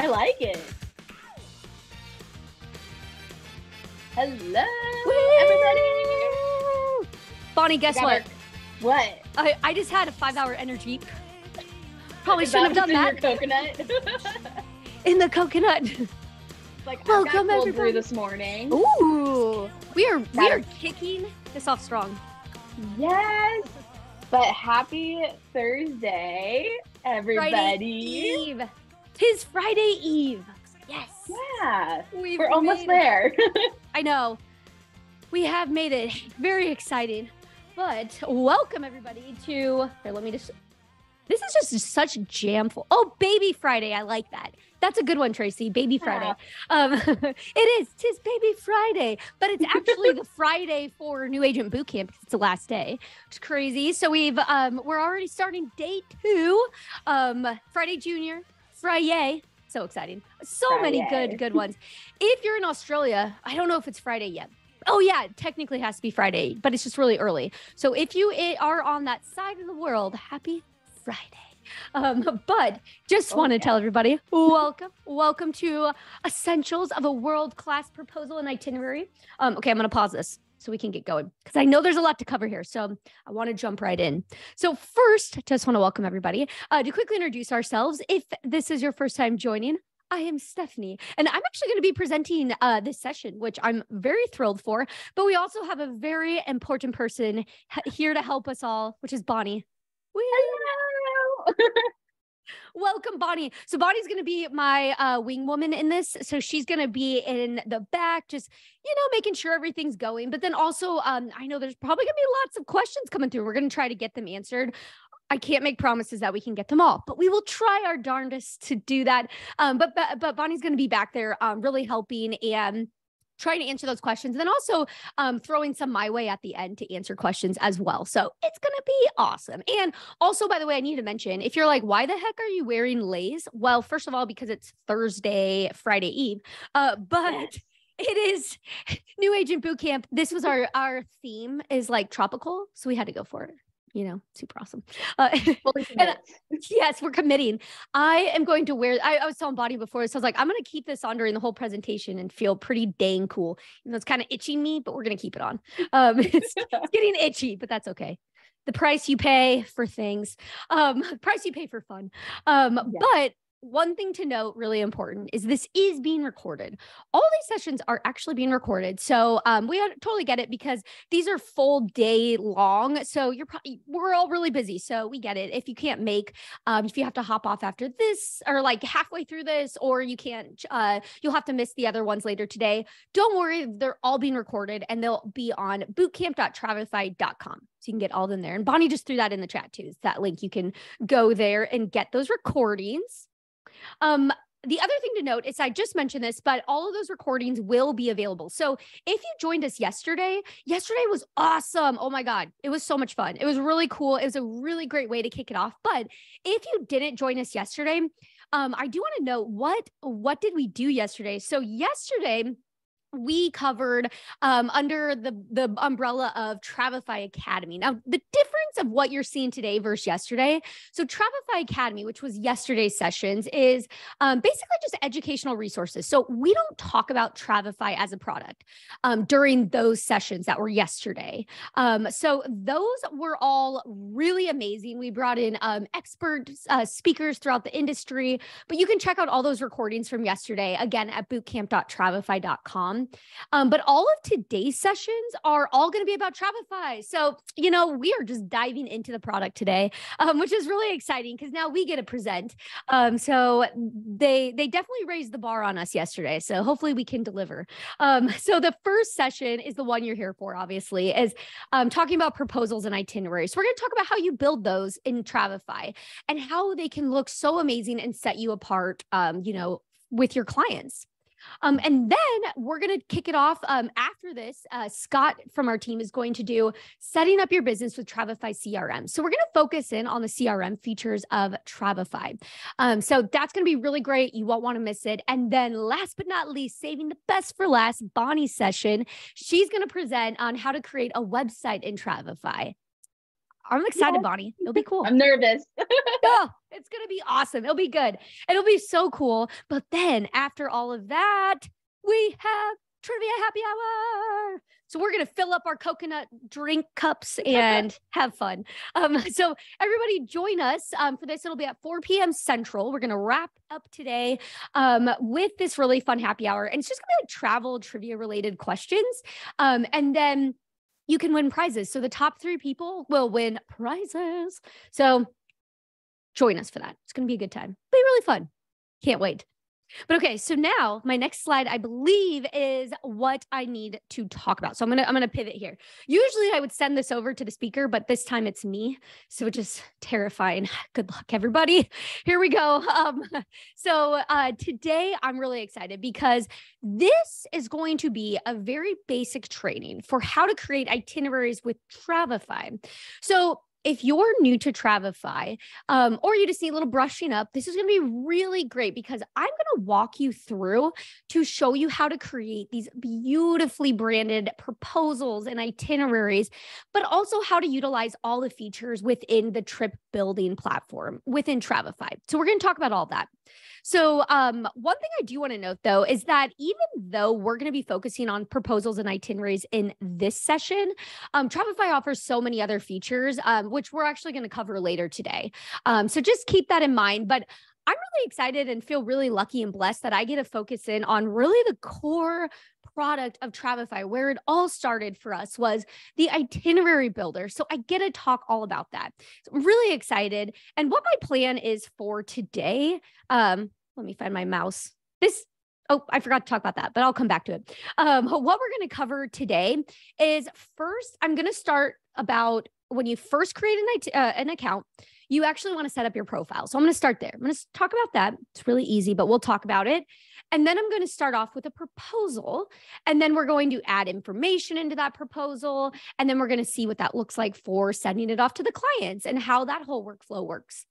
I like it. Hello, everybody. Bonnie, guess what? What? I just had a 5-hour energy. Probably shouldn't have done that. In your coconut. In the coconut. Like, welcome I got everybody. brew this morning. Ooh, we are kicking this off strong. Yes. But happy Thursday, everybody. Friday Eve. 'Tis Friday Eve. Yes. Yeah. We're almost made there. I know. We have made it. Very exciting. But welcome everybody to, here, let me just, this is just such jam full. Oh, Baby Friday. I like that. That's a good one, Tracy. Baby Friday. It is. 'Tis Baby Friday, but it's actually the Friday for New Agent Bootcamp because it's the last day. It's crazy. So we're already starting day 2. Friday Junior, Friday. So exciting. So Friday. many good ones. If you're in Australia, I don't know if it's Friday yet. Oh yeah, it technically has to be Friday, but it's just really early. So if you are on that side of the world, happy Friday. But just want to tell everybody, welcome to Essentials of a World-Class Proposal and Itinerary. Okay, I'm going to pause this so we can get going because I know there's a lot to cover here. So I want to jump right in. So first, just want to welcome everybody to quickly introduce ourselves. If this is your first time joining, I am Stephanie, and I'm actually going to be presenting this session, which I'm very thrilled for. But we also have a very important person here to help us all, which is Bonnie. Hello. Welcome, Bonnie. So Bonnie's going to be my wing woman in this. So she's going to be in the back, just, making sure everything's going. But then also, I know there's probably going to be lots of questions coming through. We're going to try to get them answered. I can't make promises that we can get them all, but we will try our darndest to do that. But Bonnie's going to be back there really helping and trying to answer those questions. And then also throwing some my way at the end to answer questions as well. So it's going to be awesome. And also, by the way, I need to mention, if you're like, why the heck are you wearing lays? Well, first of all, because it's Friday Eve, but it is New Agent Bootcamp. This was our theme is like tropical. So we had to go for it. Super awesome. Yes, we're committing. I am going to wear, I was telling Bonnie before, so I was like, I'm going to keep this on during the whole presentation and feel pretty dang cool. It's kind of itching me, but we're going to keep it on. It's getting itchy, but that's okay. The price you pay for things, price you pay for fun. But one thing to note, really important, is this is being recorded. All these sessions are actually being recorded. So we totally get it because these are full day long. So we're all really busy. So we get it. If you can't make, if you have to hop off after this or like halfway through this, or you can't, you'll have to miss the other ones later today. Don't worry. They're all being recorded and they'll be on bootcamp.travefy.com. So you can get all of them there. And Bonnie just threw that in the chat too. It's that link. You can go there and get those recordings. The other thing to note is I just mentioned this, but all of those recordings will be available. So if you joined us yesterday was awesome. Oh my God. It was so much fun. It was really cool. It was a really great way to kick it off. But if you didn't join us yesterday, I do want to know what did we do yesterday? So yesterday we covered under the umbrella of Travefy Academy. Now, the difference of what you're seeing today versus yesterday. So Travefy Academy, which was yesterday's sessions, is basically just educational resources. So we don't talk about Travefy as a product during those sessions that were yesterday. So those were all really amazing. We brought in expert speakers throughout the industry, but you can check out all those recordings from yesterday, again, at bootcamp.travefy.com. But all of today's sessions are all going to be about Travefy. So, we are just diving into the product today, which is really exciting because now we get to present. So they definitely raised the bar on us yesterday. So hopefully we can deliver. So the first session is the one you're here for, obviously, is talking about proposals and itineraries. So we're going to talk about how you build those in Travefy and how they can look so amazing and set you apart, with your clients. And then we're going to kick it off after this. Scott from our team is going to do setting up your business with Travefy CRM. So we're going to focus in on the CRM features of Travefy. So that's going to be really great. You won't want to miss it. And then last but not least, saving the best for last, Bonnie's session. She's going to present on how to create a website in Travefy. I'm excited, Bonnie. It'll be cool. I'm nervous. Oh, it's going to be awesome. It'll be good. It'll be so cool. But then after all of that, we have trivia happy hour. So we're going to fill up our coconut drink cups and have fun. So everybody join us for this. It'll be at 4 p.m. Central. We're going to wrap up today with this really fun happy hour. And it's just going to be like travel trivia related questions. And then you can win prizes. So the top 3 people will win prizes. So join us for that. It's going to be a good time. Be really fun. Can't wait. But okay, so now my next slide, I believe, is what I need to talk about. So I'm gonna pivot here. Usually I would send this over to the speaker, but this time it's me, so which is terrifying. Good luck, everybody. Here we go. So today I'm really excited because this is going to be a very basic training for how to create itineraries with Travefy. So if you're new to Travefy, or you just need a little brushing up, this is going to be really great because I'm going to walk you through to show you how to create these beautifully branded proposals and itineraries, but also how to utilize all the features within the trip building platform within Travefy. So we're going to talk about all that. So one thing I do want to note, though, is that even though we're going to be focusing on proposals and itineraries in this session, Travefy offers so many other features, which we're actually going to cover later today. So just keep that in mind. But I'm really excited and feel really lucky and blessed that I get to focus in on really the core product of Travefy, where it all started for us was the itinerary builder. So I get to talk all about that. So I'm really excited. And what my plan is for today, let me find my mouse. Oh, I forgot to talk about that, but I'll come back to it. What we're going to cover today is first, I'm going to start about when you first create an account, you actually want to set up your profile. So I'm going to start there. I'm going to talk about that. It's really easy, but we'll talk about it. And then I'm going to start off with a proposal. And then we're going to add information into that proposal. And then we're going to see what that looks like for sending it off to the clients and how that whole workflow works.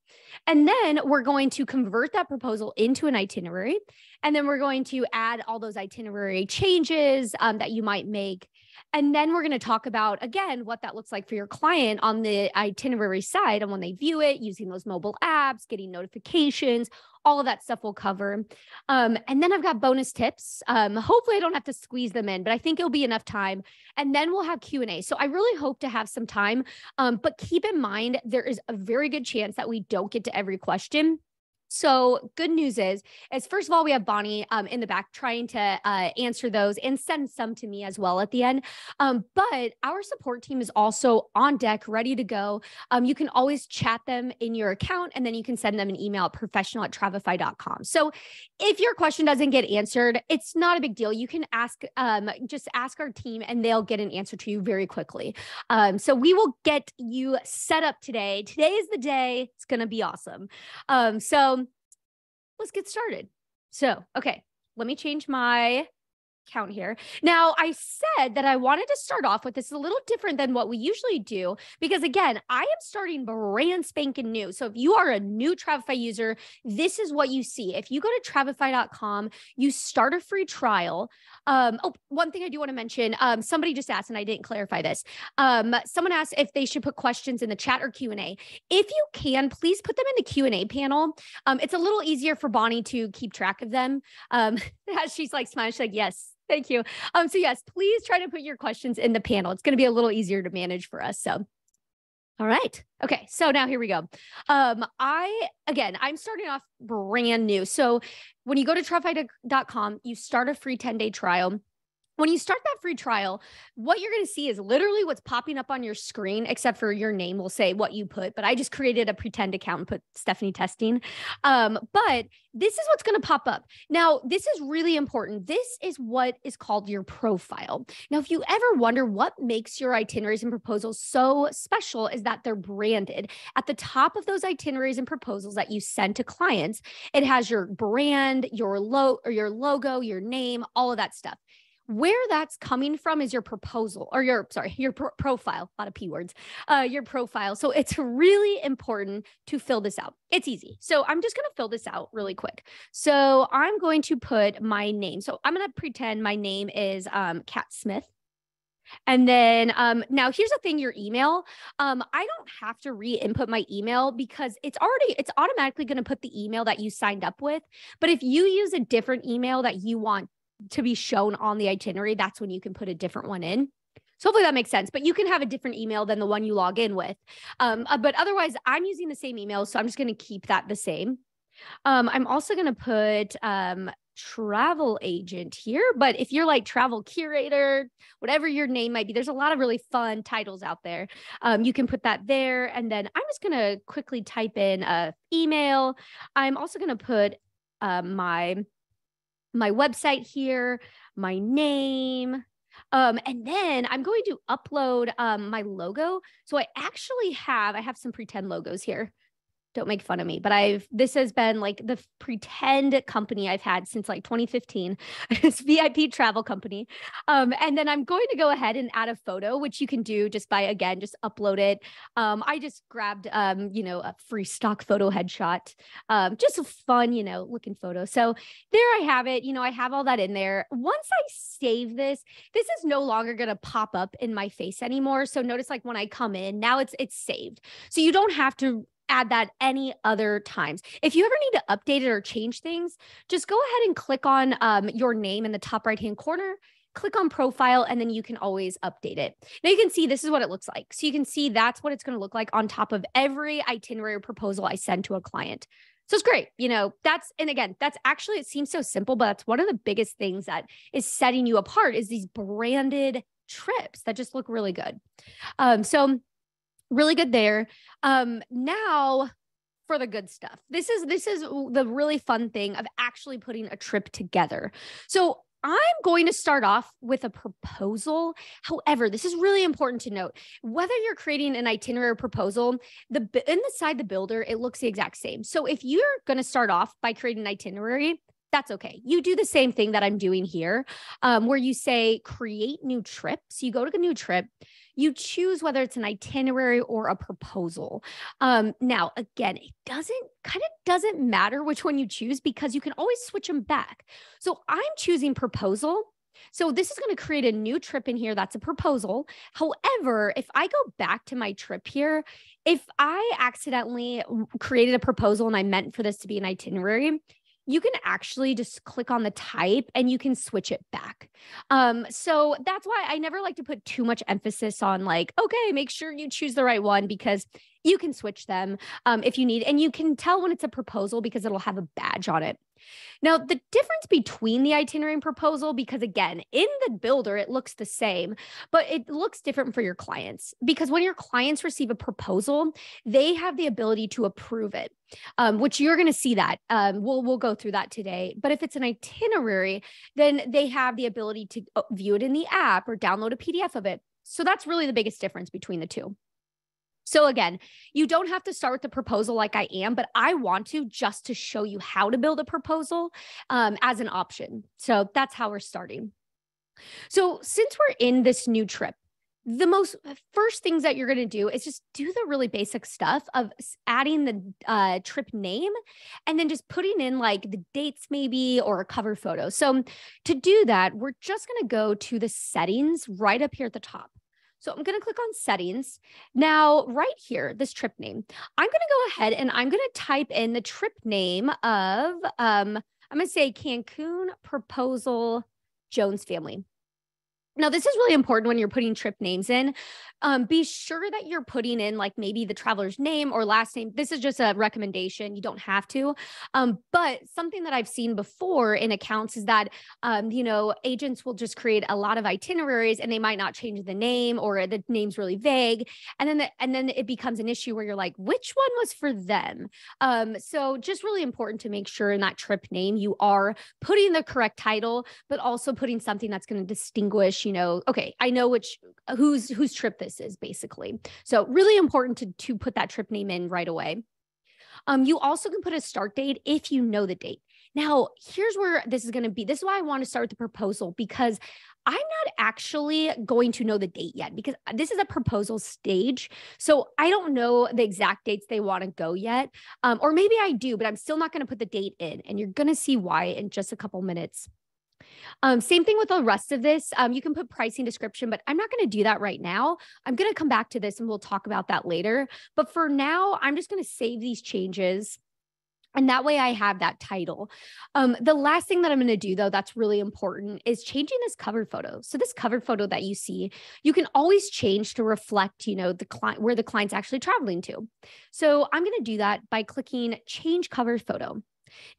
And then we're going to convert that proposal into an itinerary. And then we're going to add all those itinerary changes that you might make. And then we're going to talk about, again, what that looks like for your client on the itinerary side and when they view it, using those mobile apps, getting notifications, all of that stuff we'll cover. And then I've got bonus tips. Hopefully I don't have to squeeze them in, but I think it'll be enough time. And then we'll have Q&A. So I really hope to have some time, but keep in mind, there is a very good chance that we don't get to every question. So good news is first of all, we have Bonnie in the back trying to answer those and send some to me as well at the end. But our support team is also on deck, ready to go. You can always chat them in your account, and then you can send them an email at professional@travefy.com. So if your question doesn't get answered, it's not a big deal. You can ask, just ask our team and they'll get an answer to you very quickly. So we will get you set up today. Today is the day. It's going to be awesome. So let's get started. So, okay, let me change my account here. Now, I said that I wanted to start off with this is a little different than what we usually do, because again, I am starting brand spanking new. So if you are a new Travefy user, this is what you see. If you go to travefy.com, you start a free trial. One thing I do want to mention, somebody just asked, and I didn't clarify this. Someone asked if they should put questions in the chat or Q&A. If you can, please put them in the Q&A panel. It's a little easier for Bonnie to keep track of them. She's like smiling, she's like, yes. Thank you. So yes, please try to put your questions in the panel. It's going to be a little easier to manage for us. So, all right. Okay. So now here we go. I'm starting off brand new. So when you go to travefy.com, you start a free 10-day trial. When you start that free trial, what you're going to see is literally what's popping up on your screen, except for your name will say what you put, but I just created a pretend account and put Stephanie Testing. But this is what's going to pop up. Now, this is really important. This is what is called your profile. Now, if you ever wonder what makes your itineraries and proposals so special is that they're branded. At the top of those itineraries and proposals that you send to clients, it has your brand, your logo, your name, all of that stuff. Where that's coming from is your proposal or your profile, a lot of P words, your profile. So it's really important to fill this out. It's easy. So I'm just going to fill this out really quick. So I'm going to put my name. So I'm going to pretend my name is Kat Smith. And then now here's the thing, your email. I don't have to re-input my email because it's automatically going to put the email that you signed up with. But if you use a different email that you want to be shown on the itinerary, that's when you can put a different one in. So hopefully that makes sense, but you can have a different email than the one you log in with. But otherwise I'm using the same email. So I'm just going to keep that the same. I'm also going to put travel agent here, but if you're like travel curator, whatever your name might be, there's a lot of really fun titles out there. You can put that there. And then I'm just going to quickly type in email. I'm also going to put my website here, my name. And then I'm going to upload my logo. So I have some pretend logos here. Don't make fun of me, but this has been like the pretend company I've had since like 2015. It's VIP travel company. And then I'm going to go ahead and add a photo, which you can do just by, again, just upload it. I just grabbed, a free stock photo headshot, just a fun, looking photo. So there I have it. I have all that in there. Once I save this is no longer going to pop up in my face anymore. So notice like when I come in, now it's saved. So you don't have to add that any other times. If you ever need to update it or change things, just go ahead and click on your name in the top right-hand corner, click on profile, and then you can always update it. Now you can see this is what it looks like. So you can see that's what it's going to look like on top of every itinerary proposal I send to a client. So it's great. That's actually, it seems so simple, but that's one of the biggest things that is setting you apart is these branded trips that just look really good. So really good there. Now for the good stuff. This is the really fun thing of actually putting a trip together. So I'm going to start off with a proposal. However, this is really important to note. Whether you're creating an itinerary proposal, inside the builder, it looks the exact same. So if you're going to start off by creating an itinerary, that's okay. You do the same thing that I'm doing here, where you say create new trip. So you go to a new trip, you choose whether it's an itinerary or a proposal. Now, again, it doesn't matter which one you choose because you can always switch them back. So I'm choosing proposal. So this is going to create a new trip in here. That's a proposal. However, if I go back to my trip here, if I accidentally created a proposal and I meant for this to be an itinerary, you can actually just click on the type and you can switch it back. So that's why I never like to put too much emphasis on like, okay, make sure you choose the right one because you can switch them if you need. And you can tell when it's a proposal because it'll have a badge on it. Now, the difference between the itinerary and proposal, because again, in the builder, it looks the same, but it looks different for your clients because when your clients receive a proposal, they have the ability to approve it, which you're going to see that. We'll go through that today. But if it's an itinerary, then they have the ability to view it in the app or download a PDF of it. So that's really the biggest difference between the two. So again, you don't have to start with the proposal like I am, but I want to just to show you how to build a proposal as an option. So that's how we're starting. So since we're in this new trip, the first things that you're going to do is just do the really basic stuff of adding the trip name and then just putting in like the dates maybe or a cover photo. So to do that, we're just going to go to the settings right up here at the top. So I'm going to click on settings. Now, right here, this trip name, I'm going to go ahead and I'm going to type in the trip name of, I'm going to say Cancun Proposal Jones Family. Now, this is really important when you're putting trip names in. Be sure that you're putting in like maybe the traveler's name or last name. This is just a recommendation. You don't have to. But something that I've seen before in accounts is that, agents will just create a lot of itineraries and they might not change the name or the name's really vague. And then it becomes an issue where you're like, which one was for them? So just really important to make sure in that trip name, you are putting the correct title, but also putting something that's going to distinguish, okay, I know whose trip this is basically. So really important to put that trip name in right away. You also can put a start date if you know the date. Now, here's where this is going to be. This is why I want to start with the proposal because I'm not actually going to know the date yet because this is a proposal stage. So I don't know the exact dates they want to go yet. Or maybe I do, but I'm still not going to put the date in. And you're going to see why in just a couple minutes. Same thing with the rest of this. You can put pricing description, but I'm not going to do that right now. I'm going to come back to this and we'll talk about that later. But for now, I'm just going to save these changes. And that way I have that title. The last thing that I'm going to do though, that's really important is changing this cover photo. So this cover photo that you see, you can always change to reflect, the client, where the client's actually traveling to. So I'm going to do that by clicking change cover photo.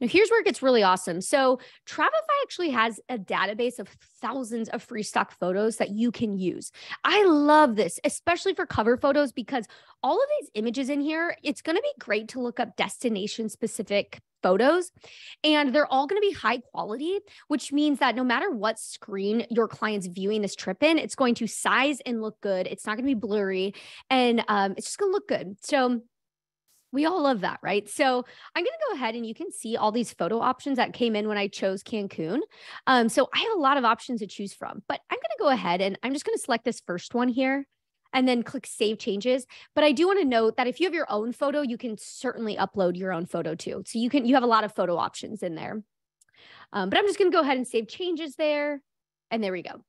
Now, here's where it gets really awesome. So Travefy actually has a database of thousands of free stock photos that you can use. I love this, especially for cover photos, because all of these images in here, it's going to be great to look up destination specific photos, and they're all going to be high quality, which means that no matter what screen your client's viewing this trip in, it's going to size and look good. It's not going to be blurry, and it's just going to look good. So we all love that, right? So I'm going to go ahead and you can see all these photo options that came in when I chose Cancun. So I have a lot of options to choose from, but I'm going to go ahead and I'm just going to select this first one here and then click save changes. But I do want to note that if you have your own photo, you can certainly upload your own photo too. So you have a lot of photo options in there. But I'm just going to go ahead and save changes there. And there we go.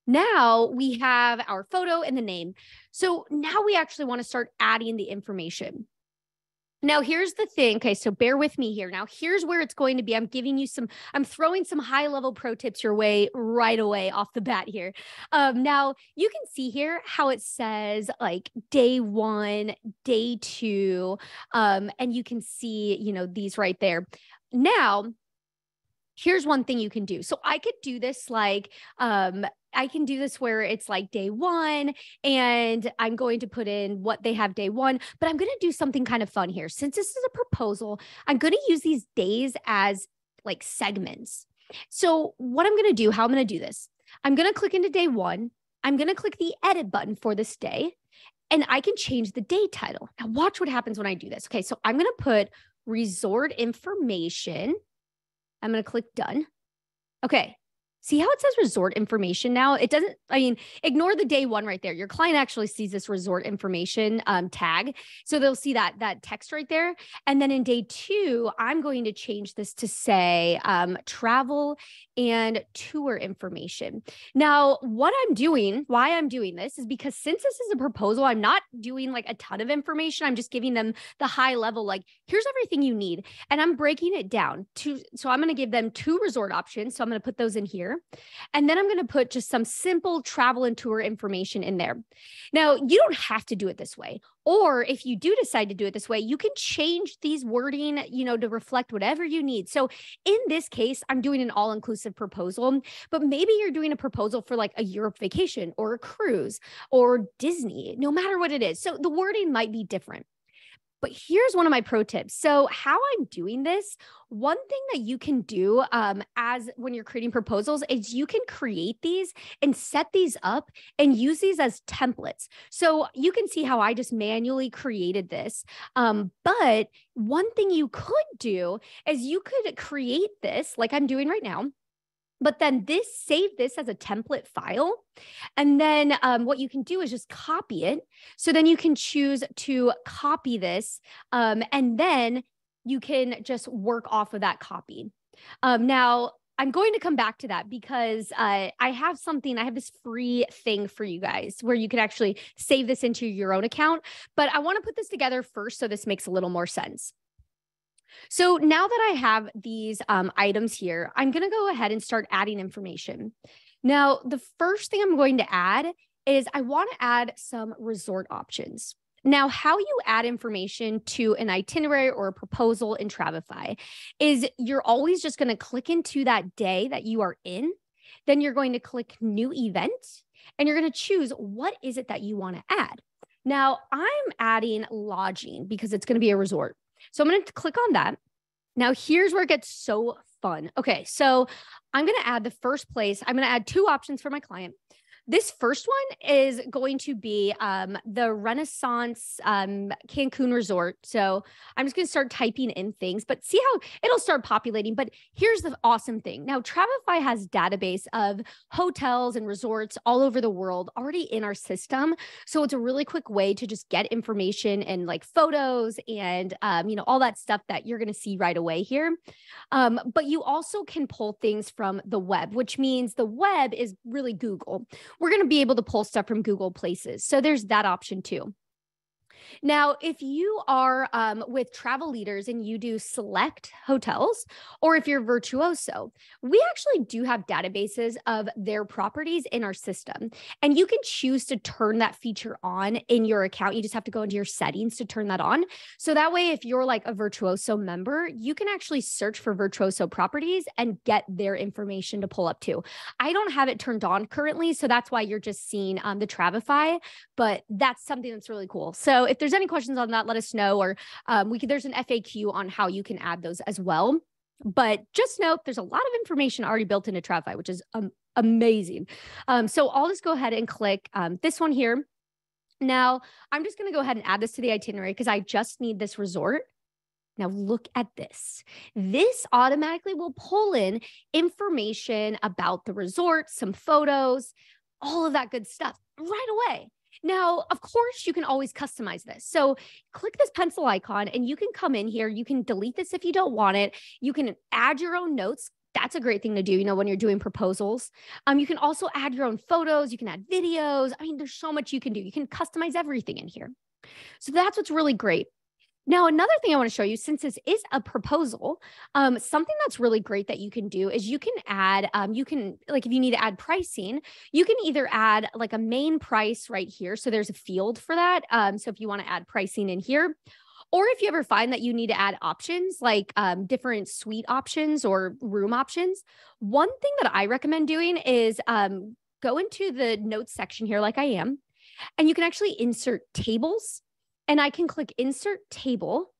Now we have our photo and the name. So now we actually want to start adding the information. Now, here's the thing. Okay, so bear with me here. Now, here's where it's going to be. I'm throwing some high level pro tips your way right away off the bat here. Now, you can see here how it says like day 1, day 2, and you can see, these right there. Now, here's one thing you can do. So I could do this I can do this where it's like day 1 and I'm going to put in what they have day 1, but I'm going to do something kind of fun here. Since this is a proposal, I'm going to use these days as like segments. So what I'm going to do, how I'm going to do this, I'm going to click into day 1. I'm going to click the edit button for this day and I can change the day title. Now watch what happens when I do this. Okay, so I'm going to put resort information. I'm going to click done. Okay. See how it says resort information now? It doesn't, ignore the day 1 right there. Your client actually sees this resort information tag. So they'll see that text right there. And then in day 2, I'm going to change this to say travel and tour information. Now, why I'm doing this is because since this is a proposal, I'm not doing like a ton of information. I'm just giving them the high level, like here's everything you need. And I'm breaking it down so I'm going to give them 2 resort options. So I'm going to put those in here. And then I'm going to put just some simple travel and tour information in there. Now, you don't have to do it this way. Or if you do decide to do it this way, you can change these wording, to reflect whatever you need. So in this case, I'm doing an all-inclusive proposal, but maybe you're doing a proposal for like a Europe vacation or a cruise or Disney, no matter what it is. So the wording might be different. But here's one of my pro tips. So how I'm doing this, one thing that you can do as when you're creating proposals is you can create these and set these up and use these as templates. So you can see how I just manually created this. But one thing you could do is you could create this like I'm doing right now. But then save this as a template file. And then what you can do is just copy it. So then you can choose to copy this and then you can just work off of that copy. Now, I'm going to come back to that because I have this free thing for you guys where you can actually save this into your own account. But I want to put this together first so this makes a little more sense. So now that I have these items here, I'm going to go ahead and start adding information. Now, the first thing I'm going to add is I want to add some resort options. Now, how you add information to an itinerary or a proposal in Travefy is you're always just going to click into that day that you are in. Then you're going to click new event and you're going to choose what is it that you want to add. Now, I'm adding lodging because it's going to be a resort. So I'm going to click on that. Now, here's where it gets so fun. Okay, so I'm going to add the first place. I'm going to add 2 options for my client. This first one is going to be the Renaissance Cancun Resort. So I'm just going to start typing in things, but see how it'll start populating. But here's the awesome thing. Now, Travefy has database of hotels and resorts all over the world already in our system. So it's a really quick way to just get information and like photos and, all that stuff that you're going to see right away here. But you also can pull things from the web, which means the web is really Google. We're going to be able to pull stuff from Google Places. So there's that option too. Now, if you are with travel leaders and you do select hotels, or if you're Virtuoso, we actually do have databases of their properties in our system. And you can choose to turn that feature on in your account. You just have to go into your settings to turn that on. So that way, if you're like a Virtuoso member, you can actually search for Virtuoso properties and get their information to pull up too. I don't have it turned on currently, so that's why you're just seeing the Travefy, but that's something that's really cool. So if there's any questions on that, let us know, or there's an FAQ on how you can add those as well. But just note, there's a lot of information already built into Travefy, which is amazing. So I'll just go ahead and click this one here. Now, I'm just going to go ahead and add this to the itinerary because I just need this resort. Now look at this. This automatically will pull in information about the resort, some photos, all of that good stuff right away. Now, of course, you can always customize this. So click this pencil icon and you can come in here. You can delete this if you don't want it. You can add your own notes. That's a great thing to do, when you're doing proposals. You can also add your own photos. You can add videos. I mean, there's so much you can do. You can customize everything in here. So that's what's really great. Now, another thing I want to show you, since this is a proposal, something that's really great that you can do is you can add, if you need to add pricing, you can either add like a main price right here. So there's a field for that. So if you want to add pricing in here, or if you ever find that you need to add options like different suite options or room options, one thing that I recommend doing is go into the notes section here like I am, and you can actually insert tables. And I can click insert table.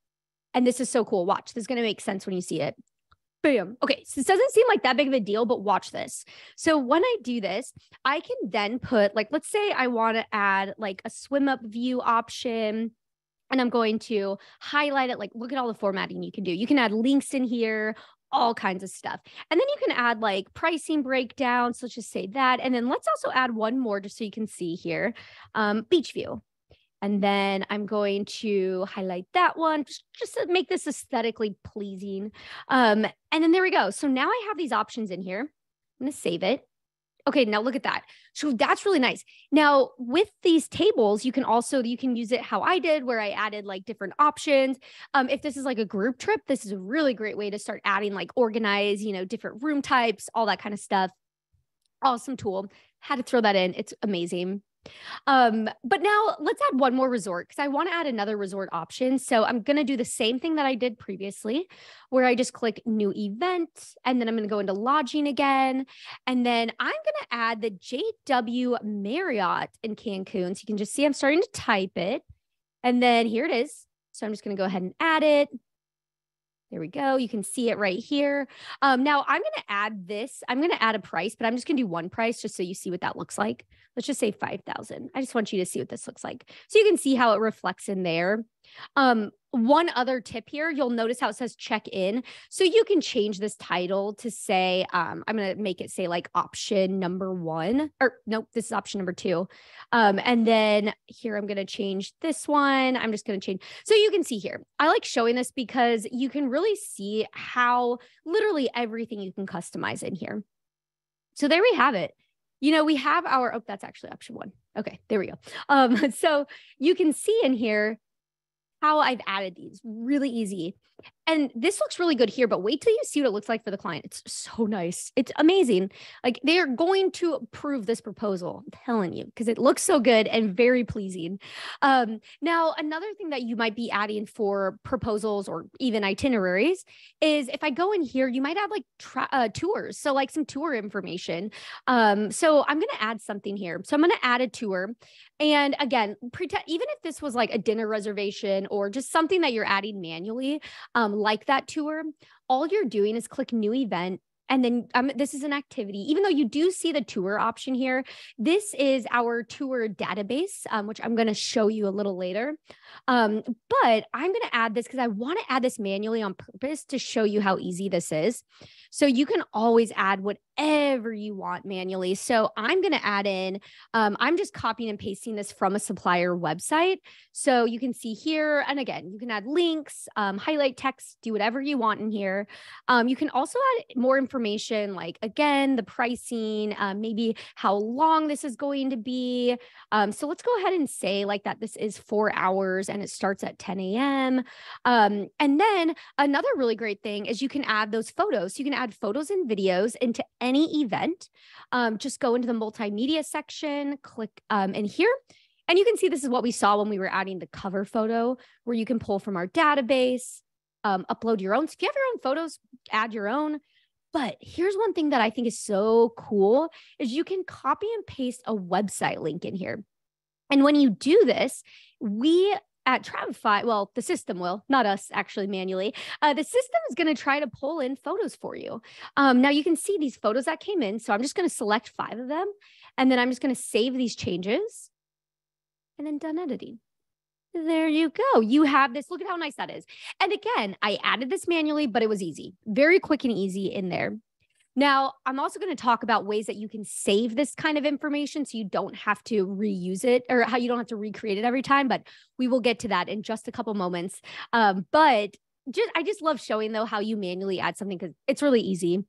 And this is so cool. Watch, this is going to make sense when you see it. Bam. Okay, so this doesn't seem like that big of a deal, but watch this. So when I do this, I can then put let's say I want to add like a swim up view option. And I'm going to highlight it. Look at all the formatting you can do. You can add links in here, all kinds of stuff. And then you can add like pricing breakdowns. So let's just say that. And then let's also add one more just so you can see here, beach view. And then I'm going to highlight that one just to make this aesthetically pleasing. And then there we go. So now I have these options in here. I'm going to save it. Okay, now look at that. So that's really nice. Now with these tables, you can use it how I did, where I added like different options. If this is like a group trip, this is a really great way to start adding like organize, different room types, all that kind of stuff. Awesome tool. Had to throw that in. It's amazing. But now let's add one more resort because I want to add another resort option. So I'm going to do the same thing that I did previously, where I just click new event, and then I'm going to go into lodging again. And then I'm going to add the JW Marriott in Cancun. So you can just see I'm starting to type it. And then here it is. So I'm just going to go ahead and add it. There we go. You can see it right here. Now I'm going to add this. I'm going to add a price, but I'm just going to do one price just so you see what that looks like. Let's just say 5,000. I just want you to see what this looks like. So you can see how it reflects in there. One other tip here, you'll notice how it says check in. So you can change this title to say, I'm going to make it say like option number 1, or nope, this is option number 2. And then here, I'm going to change this one. I'm just going to change. So you can see here, I like showing this because you can really see how literally everything you can customize in here. So there we have it. We have our, oh, that's actually option 1. Okay, there we go. So you can see in here how I've added these really easy. And this looks really good here, but wait till you see what it looks like for the client. It's so nice. It's amazing. Like they are going to approve this proposal, I'm telling you, because it looks so good and very pleasing. Now, another thing that you might be adding for proposals or even itineraries is if I go in here, you might have like tours. So like some tour information. So I'm going to add something here. So I'm going to add a tour. And again, even if this was like a dinner reservation or just something that you're adding manually, like that tour, all you're doing is click new event. And then this is an activity. Even though you do see the tour option here, this is our tour database, which I'm going to show you a little later. But I'm going to add this because I want to add this manually on purpose to show you how easy this is. So you can always add whatever you want manually. So I'm going to add in, I'm just copying and pasting this from a supplier website. So you can see here, and again, you can add links, highlight text, do whatever you want in here. You can also add more information, like, again, the pricing, maybe how long this is going to be. So let's go ahead and say like that this is 4 hours and it starts at 10 a.m. And then another really great thing is you can add those photos. You can add photos and videos into any event. Just go into the multimedia section, click in here. And you can see this is what we saw when we were adding the cover photo, where you can pull from our database, upload your own. So if you have your own photos, add your own. But here's one thing that I think is so cool is you can copy and paste a website link in here. And when you do this, we at Travefy, well, the system will, not us actually manually, the system is going to try to pull in photos for you. Now you can see these photos that came in. So I'm just going to select 5 of them. And then I'm just going to save these changes and then done editing. There you go. You have this. Look at how nice that is. And again, I added this manually, but it was easy, very quick and easy in there. Now, I'm also going to talk about ways that you can save this kind of information so you don't have to reuse it, or how you don't have to recreate it every time, but we will get to that in just a couple moments. But I just love showing though how you manually add something because it's really easy.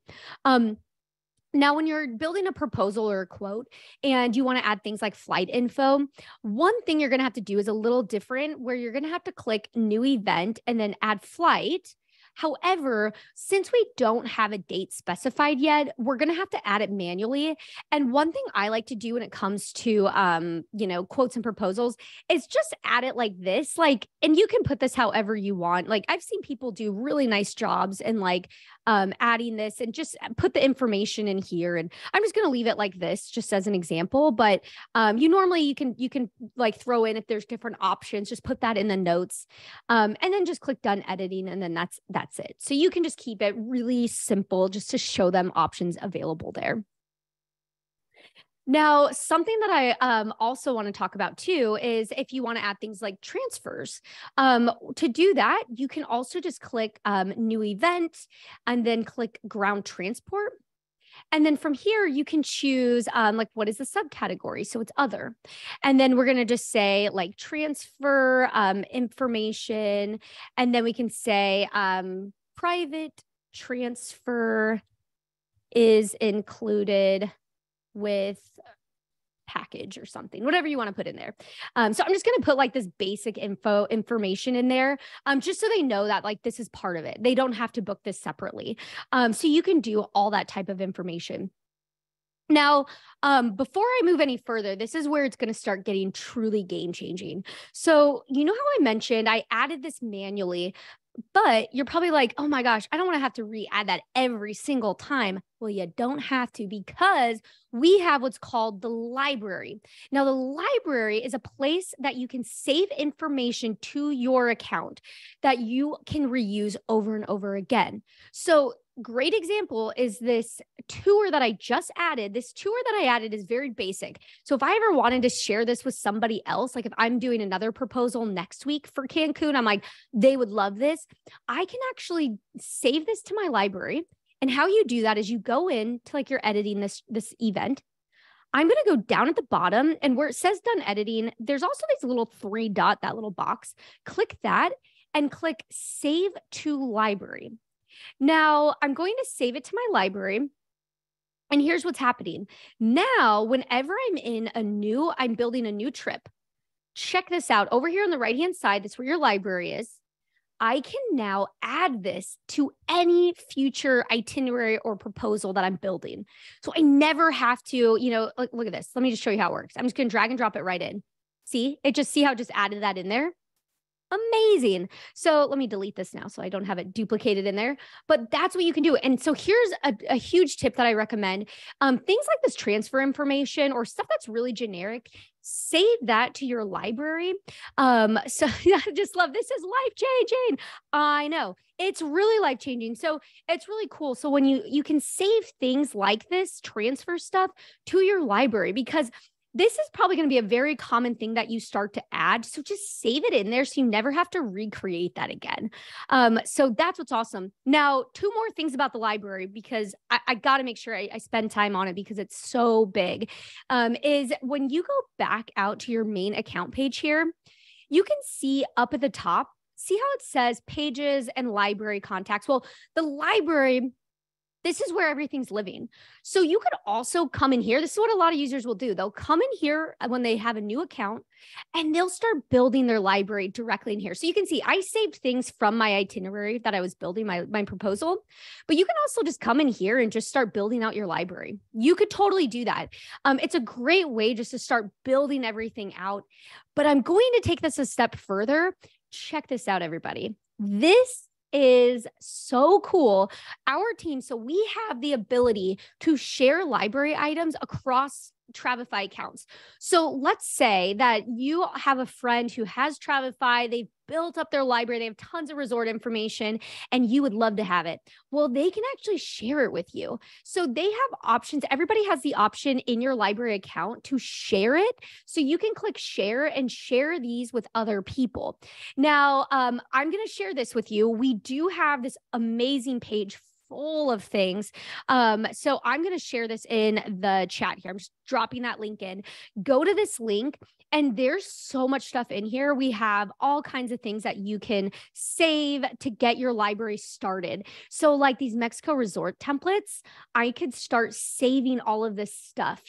Now, when you're building a proposal or a quote and you want to add things like flight info, one thing you're going to have to do is a little different, where you're going to have to click new event and then add flight. However, since we don't have a date specified yet, we're going to have to add it manually. And one thing I like to do when it comes to, quotes and proposals is just add it like this, and you can put this however you want. Like, I've seen people do really nice jobs and adding this and just put the information in here. And I'm just going to leave it like this, just as an example. But you can like throw in, if there's different options, just put that in the notes, and then just click done editing. And then that's it. So you can just keep it really simple just to show them options available there. Now, something that I also want to talk about too is if you want to add things like transfers. To do that, you can also just click new event and then click ground transport. And then from here, you can choose what is the subcategory? So it's other. And then we're going to just say like transfer information. And then we can say private transfer is included with package or something, whatever you want to put in there. So I'm just going to put like this basic information in there, just so they know that like this is part of it. They don't have to book this separately. So you can do all that type of information. Now, before I move any further, this is where it's going to start getting truly game changing. So you know how I mentioned I added this manually, but you're probably like, oh my gosh, I don't want to have to re-add that every single time. Well, you don't have to, because we have what's called the library. Now, the library is a place that you can save information to your account that you can reuse over and over again. So great example is this tour that I just added. This tour that I added is very basic. So if I ever wanted to share this with somebody else, like if I'm doing another proposal next week for Cancun, I'm like, they would love this. I can actually save this to my library. And how you do that is you go in to like you're editing this event. I'm going to go down at the bottom, and where it says done editing, there's also this little 3 dot, that little box. Click that and click save to library. Now I'm going to save it to my library. And here's what's happening. Now, whenever I'm building a new trip, check this out. Over here on the right-hand side, that's where your library is. I can now add this to any future itinerary or proposal that I'm building. So I never have to, look at this. Let me just show you how it works. I'm just going to drag and drop it right in. See how it just added that in there? Amazing. So let me delete this now so I don't have it duplicated in there, but that's what you can do. And so here's a huge tip that I recommend. Things like this transfer information or stuff that's really generic, save that to your library. So I just love, this is life changing. I know it's really life changing. So it's really cool. So when you can save things like this, transfer stuff to your library, because this is probably going to be a very common thing that you start to add. So just save it in there so you never have to recreate that again. So that's what's awesome. Now, two more things about the library, because I got to make sure I spend time on it because it's so big, is when you go back out to your main account page here, you can see up at the top, see how it says pages and library contacts. Well, the library, this is where everything's living. So you could also come in here. This is what a lot of users will do. They'll come in here when they have a new account and they'll start building their library directly in here. So you can see I saved things from my itinerary that I was building, my proposal, but you can also just come in here and just start building out your library. You could totally do that. It's a great way just to start building everything out, but I'm going to take this a step further. Check this out, everybody. This is so cool. Our team, so we have the ability to share library items across Travefy accounts. So let's say that you have a friend who has Travefy, they've built up their library, they have tons of resort information, and you would love to have it. Well, they can actually share it with you. So they have options. Everybody has the option in your library account to share it. So you can click share and share these with other people. Now, I'm going to share this with you. We do have this amazing page full of things. So I'm going to share this in the chat here. I'm just dropping that link in. Go to this link and there's so much stuff in here. We have all kinds of things that you can save to get your library started. So like these Mexico resort templates, I could start saving all of this stuff,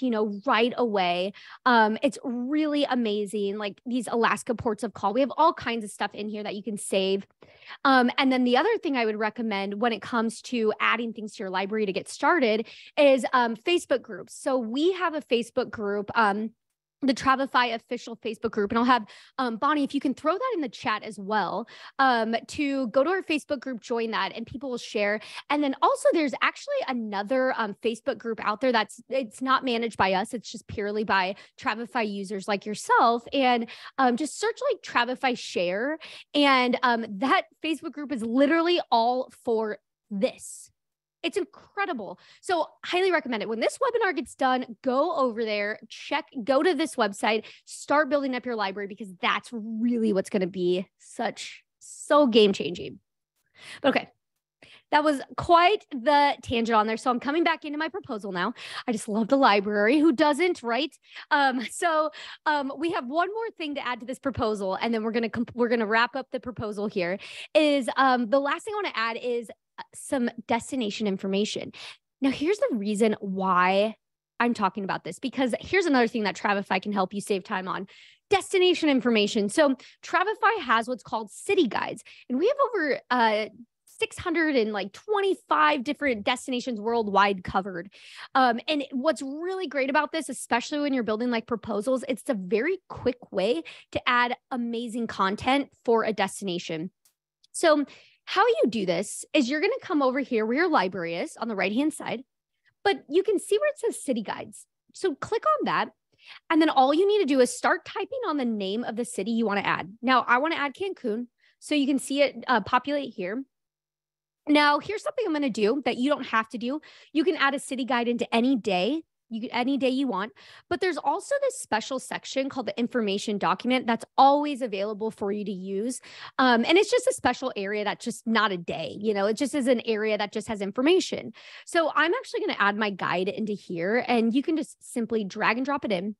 right away. It's really amazing. Like these Alaska ports of call, we have all kinds of stuff in here that you can save. And then the other thing I would recommend when it comes to adding things to your library to get started is Facebook groups. So we have a Facebook group, the Travefy official Facebook group. And I'll have Bonnie, if you can throw that in the chat as well, to go to our Facebook group, join that, and people will share. And then also there's actually another Facebook group out there it's not managed by us. It's just purely by Travefy users like yourself. And just search like Travefy share. And that Facebook group is literally all for this. It's incredible. So highly recommend it. When this webinar gets done, go over there, go to this website, start building up your library, because that's really what's going to be so game changing. But okay, that was quite the tangent on there. So I'm coming back into my proposal now. I just love the library. Who doesn't, right? So we have one more thing to add to this proposal, and then we're gonna wrap up the proposal here. Is the last thing I want to add is some destination information. Now, here's the reason why I'm talking about this, because here's another thing that Travefy can help you save time on: destination information. So Travefy has what's called city guides, and we have over 625 different destinations worldwide covered. And what's really great about this, especially when you're building like proposals, it's a very quick way to add amazing content for a destination. So how you do this is you're going to come over here where your library is on the right-hand side, but you can see where it says city guides. So click on that. And then all you need to do is start typing on the name of the city you want to add. Now, I want to add Cancun. So you can see it populate here. Now, here's something I'm going to do that you don't have to do. You can add a city guide into any day. Any day you want, but there's also this special section called the information document that's always available for you to use. And it's just a special area that's just not a day, it just is an area that just has information. So I'm actually going to add my guide into here, and you can just simply drag and drop it in.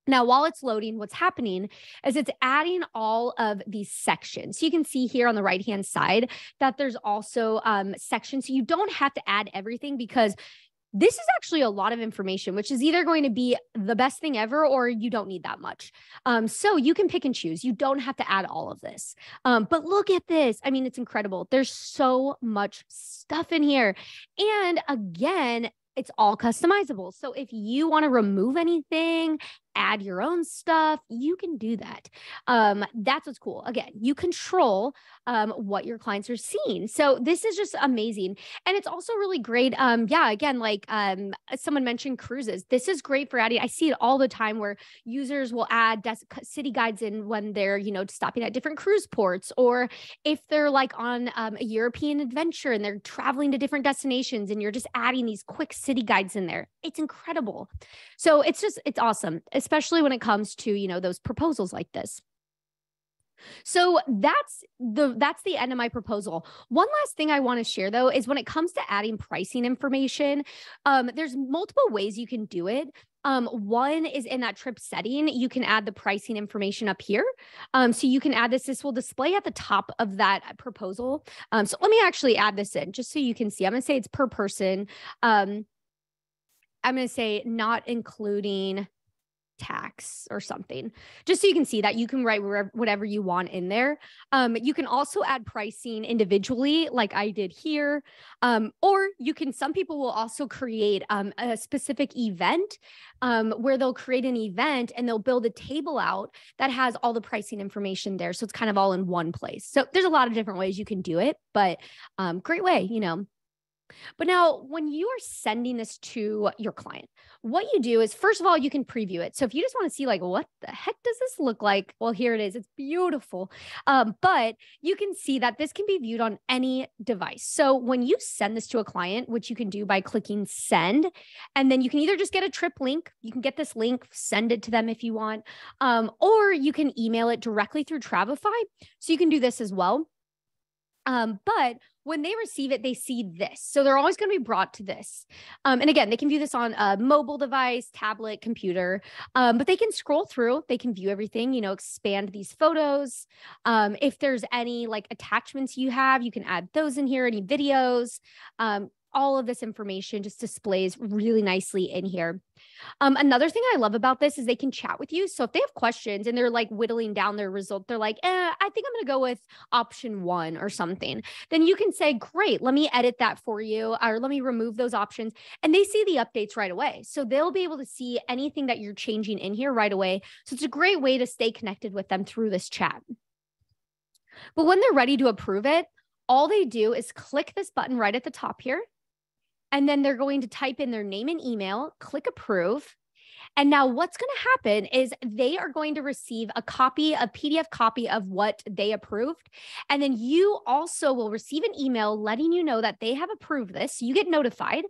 Now, while it's loading, what's happening is it's adding all of these sections. So you can see here on the right-hand side that there's also sections. So you don't have to add everything, because this is actually a lot of information, which is either going to be the best thing ever or you don't need that much. So you can pick and choose. You don't have to add all of this. But look at this. I mean, it's incredible. There's so much stuff in here. And again, it's all customizable. So if you want to remove anything, add your own stuff, you can do that. That's what's cool. Again, you control what your clients are seeing. So this is just amazing. And it's also really great. Again, like someone mentioned cruises. This is great for adding. I see it all the time where users will add city guides in when they're, stopping at different cruise ports, or if they're like on a European adventure and they're traveling to different destinations and you're just adding these quick city guides in there. It's incredible. So it's awesome, especially when it comes to, those proposals like this. So that's the end of my proposal. One last thing I want to share though, is when it comes to adding pricing information, there's multiple ways you can do it. One is in that trip setting, you can add the pricing information up here. So you can add this. This will display at the top of that proposal. So let me actually add this in just so you can see. I'm going to say it's per person. I'm going to say not including tax or something, just so you can see that you can write whatever you want in there. You can also add pricing individually like I did here. Or some people will also create a specific event where they'll create an event and they'll build a table out that has all the pricing information there. So it's kind of all in one place. So there's a lot of different ways you can do it, but great way, But now when you are sending this to your client, what you do is, first of all, you can preview it. So if you just want to see like, what the heck does this look like? Well, here it is. It's beautiful. But you can see that this can be viewed on any device. So when you send this to a client, which you can do by clicking send, and then you can either just get a trip link, you can get this link, send it to them if you want, or you can email it directly through Travefy. So you can do this as well. But when they receive it, they see this. So they're always going to be brought to this. And again, they can view this on a mobile device, tablet, computer, but they can scroll through, they can view everything, expand these photos. If there's any like attachments you have, you can add those in here, any videos. All of this information just displays really nicely in here. Another thing I love about this is they can chat with you. So if they have questions and they're like whittling down their result, they're like, I think I'm going to go with option 1 or something. Then you can say, great, let me edit that for you, or let me remove those options. And they see the updates right away. So they'll be able to see anything that you're changing in here right away. So it's a great way to stay connected with them through this chat. But when they're ready to approve it, all they do is click this button right at the top here. And then they're going to type in their name and email, click approve. And now what's going to happen is they are going to receive a PDF copy of what they approved. And then you also will receive an email letting you know that they have approved this. So you get notified.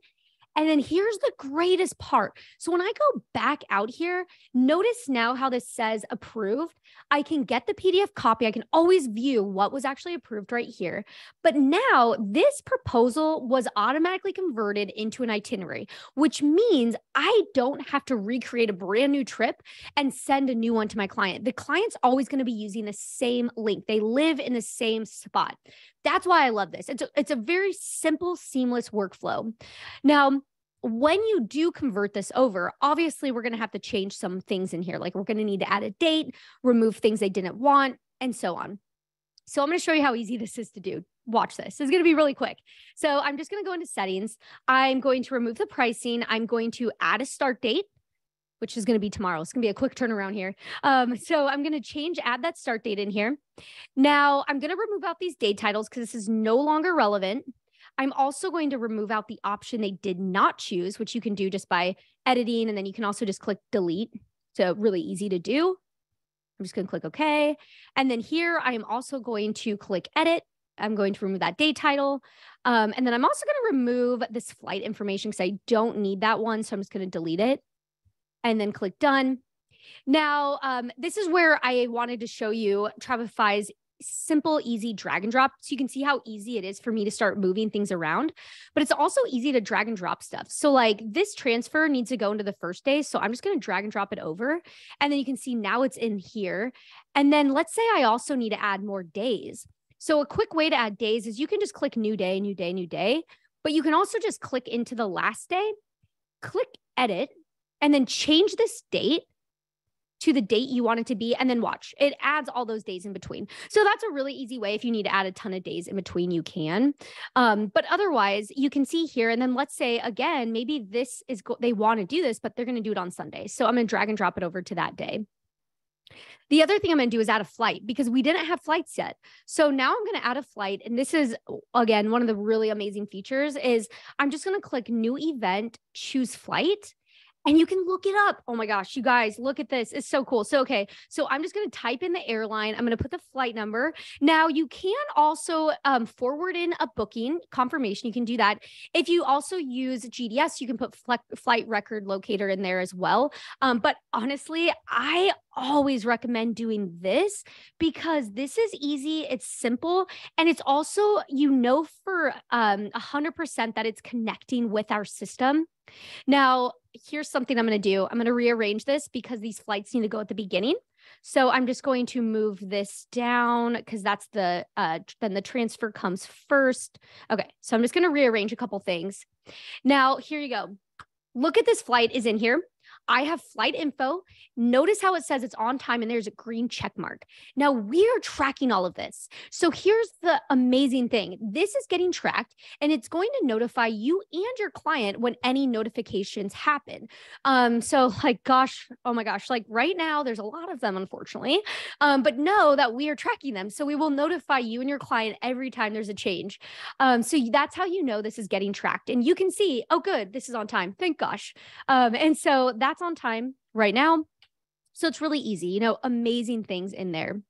And then here's the greatest part. So when I go back out here, notice now how this says approved. I can get the PDF copy. I can always view what was actually approved right here. But now this proposal was automatically converted into an itinerary, which means I don't have to recreate a brand new trip and send a new one to my client. The client's always going to be using the same link. They live in the same spot. That's why I love this. It's a very simple, seamless workflow. Now, when you do convert this over, obviously we're going to have to change some things in here. Like we're going to need to add a date, remove things they didn't want, and so on. So I'm going to show you how easy this is to do. Watch this. This is going to be really quick. So I'm just going to go into settings. I'm going to remove the pricing. I'm going to add a start date, which is going to be tomorrow. It's going to be a quick turnaround here. So I'm going to add that start date in here. Now I'm going to remove out these date titles because this is no longer relevant. I'm also going to remove out the option they did not choose, which you can do just by editing. And then you can also just click delete. So really easy to do. I'm just going to click OK. And then here I am also going to click edit. I'm going to remove that date title. And then I'm also going to remove this flight information because I don't need that one. So I'm just going to delete it and then click done. Now, this is where I wanted to show you Travefy's simple, easy drag and drop. So you can see how easy it is for me to start moving things around, but it's also easy to drag and drop stuff. So like this transfer needs to go into the first day. So I'm just going to drag and drop it over. And then you can see now it's in here. And then let's say I also need to add more days. So a quick way to add days is you can just click new day, new day, new day, but you can also just click into the last day, click edit, and then change this date to the date you want it to be, and then watch. It adds all those days in between. So that's a really easy way. If you need to add a ton of days in between, you can. But otherwise, you can see here, and then let's say, again, maybe this is, they want to do this, but they're going to do it on Sunday. So I'm going to drag and drop it over to that day. The other thing I'm going to do is add a flight because we didn't have flights yet. So now I'm going to add a flight. And this is, again, one of the really amazing features is I'm just going to click new event, choose flight. And you can look it up. Oh my gosh, you guys, look at this. It's so cool. So, okay. So I'm just going to type in the airline. I'm going to put the flight number. Now you can also forward in a booking confirmation. You can do that. If you also use GDS, you can put flight record locator in there as well. But honestly, I always recommend doing this because this is easy. It's simple. And it's also, for 100% that it's connecting with our system. Now, here's something I'm going to do. I'm going to rearrange this because these flights need to go at the beginning. So I'm just going to move this down because that's then the transfer comes first. Okay. So I'm just going to rearrange a couple things. Now, here you go. Look at this flight is in here. I have flight info. Notice how it says it's on time and there's a green check mark. Now we are tracking all of this. So here's the amazing thing. This is getting tracked and it's going to notify you and your client when any notifications happen. So like, gosh, oh my gosh, like right now there's a lot of them, unfortunately, but know that we are tracking them. So we will notify you and your client every time there's a change. So that's how you know this is getting tracked and you can see, oh good, this is on time. Thank gosh. And so that's on time right now. So it's really easy, amazing things in there.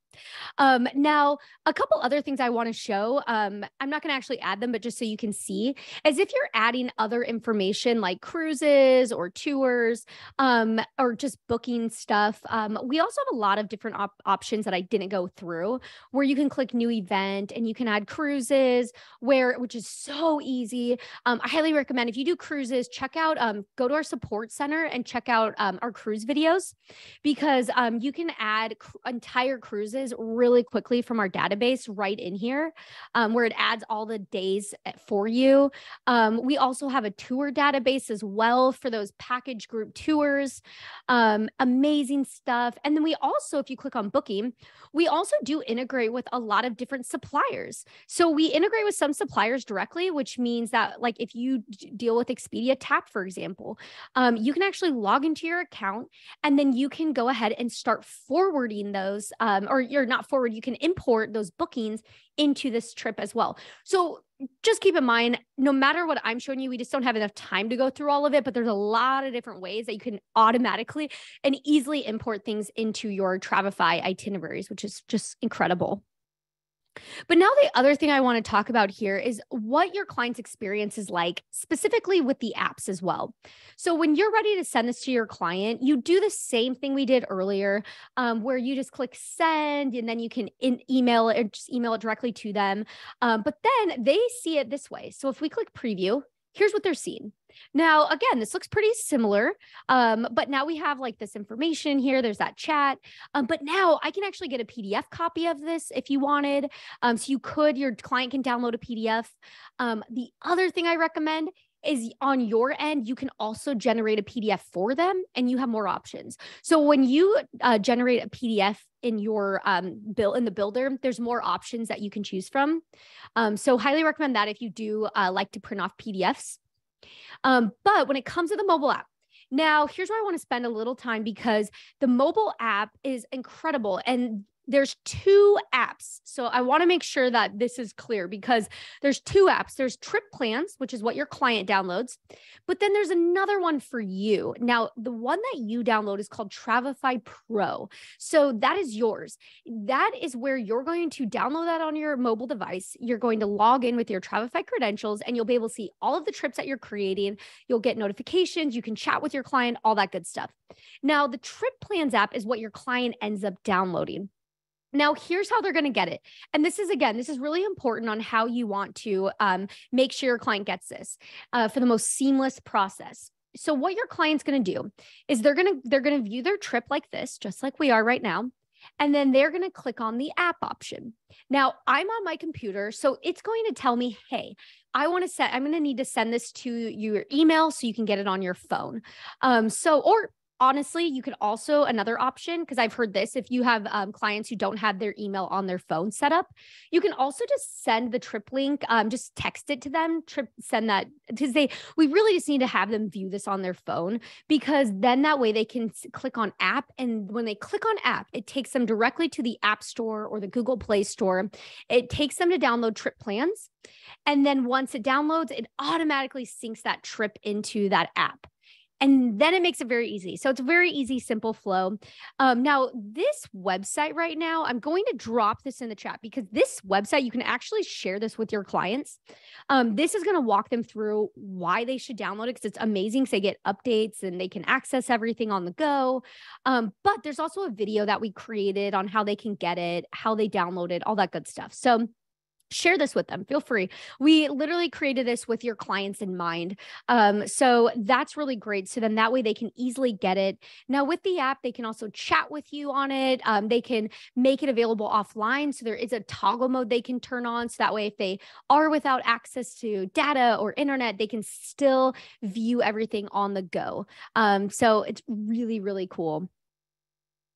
Now, a couple other things I want to show, I'm not going to actually add them, but just so you can see, as if you're adding other information like cruises or tours, or just booking stuff. We also have a lot of different options that I didn't go through where you can click new event and you can add cruises which is so easy. I highly recommend if you do cruises, check out, go to our support center and check out our cruise videos because you can add entire cruises really quickly from our database right in here, where it adds all the days for you. We also have a tour database as well for those package group tours. Amazing stuff. And then we also, if you click on booking, we also do integrate with a lot of different suppliers. So we integrate with some suppliers directly, which means that like if you deal with Expedia Tap, for example, you can actually log into your account and then you can go ahead and start forwarding those, or you're not forward, you can import those bookings into this trip as well. So just keep in mind, no matter what I'm showing you, we just don't have enough time to go through all of it, but there's a lot of different ways that you can automatically and easily import things into your Travefy itineraries, which is just incredible. But now the other thing I want to talk about here is what your client's experience is like, specifically with the apps as well. So when you're ready to send this to your client, you do the same thing we did earlier, where you just click send and then you can email it or just email it directly to them. But then they see it this way. So if we click preview, here's what they're seeing. Now, again, this looks pretty similar, but now we have like this information here. There's that chat, but now I can actually get a PDF copy of this if you wanted. So your client can download a PDF. The other thing I recommend is on your end, you can also generate a PDF for them and you have more options. So when you generate a PDF in your in the builder, there's more options that you can choose from. So highly recommend that if you do like to print off PDFs. But when it comes to the mobile app, now here's where I want to spend a little time because the mobile app is incredible and there's two apps. So I want to make sure that this is clear because there's two apps. There's Trip Plans, which is what your client downloads, but then there's another one for you. Now, the one that you download is called Travefy Pro. So that is yours. That is where you're going to download that on your mobile device. You're going to log in with your Travefy credentials and you'll be able to see all of the trips that you're creating. You'll get notifications. You can chat with your client, all that good stuff. Now, the Trip Plans app is what your client ends up downloading. Now, here's how they're going to get it. And this is really important on how you want to make sure your client gets this for the most seamless process. So what your client's going to do is they're going to view their trip like this, just like we are right now. And then they're going to click on the app option. Now, I'm on my computer, so it's going to tell me, hey, I'm going to need to send this to your email so you can get it on your phone. Or honestly, you could also, another option, because I've heard this, if you have clients who don't have their email on their phone set up, you can also just send the trip link, just text it to them, send that, because we really just need to have them view this on their phone, because then that way they can click on app. And when they click on app, it takes them directly to the App Store or the Google Play Store. It takes them to download trip plans. And then once it downloads, it automatically syncs that trip into that app. And then it makes it very easy. So it's a very easy, simple flow. Now, this website right now, I'm going to drop this in the chat, because this website, you can actually share this with your clients. This is going to walk them through why they should download it, because it's amazing, because they get updates and they can access everything on the go. But there's also a video that we created on how they can get it, how they download it, all that good stuff. So share this with them. Feel free. We literally created this with your clients in mind. So that's really great. So then that way they can easily get it. Now with the app, they can also chat with you on it. They can make it available offline. So there is a toggle mode they can turn on. So that way, if they are without access to data or internet, they can still view everything on the go. So it's really, really cool.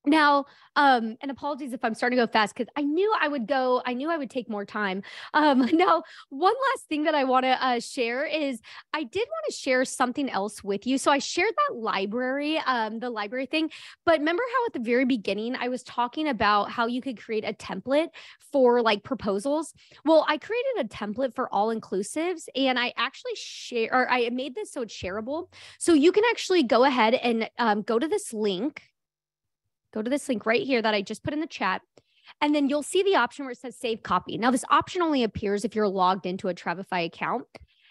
Now, and apologies if I'm starting to go fast, because I knew I would take more time. Now, one last thing that I want to share is I did want to share something else with you. So I shared that library, the library thing, but remember how at the very beginning, I was talking about how you could create a template for like proposals? Well, I created a template for all inclusives, and I actually I made this so it's shareable. So you can actually go ahead and go to this link. Go to this link right here that I just put in the chat. And then you'll see the option where it says save copy. Now, this option only appears if you're logged into a Travefy account.